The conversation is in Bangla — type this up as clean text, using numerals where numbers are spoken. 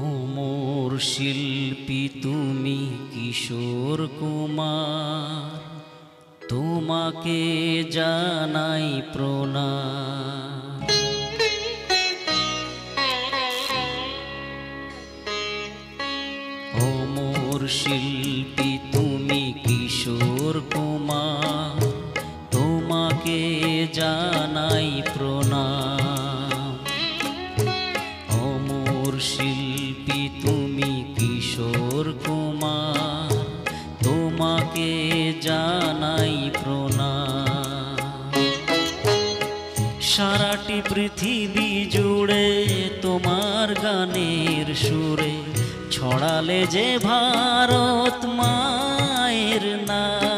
অমর শিল্পী তুমি কিশোর কুমার, তোমাকে জানাই প্রণাম। অমর শিল্পী তুমি কিশোর কুমার, তোমাকে জানাই প্রণাম। অমর শিল্পী তুমি কিশোর কুমার, তোমাকে জানাই প্রণাম। সারাটি পৃথিবী জুড়ে তোমার গানের সুরে ছড়ালে যে ভারত মায়ের নাম।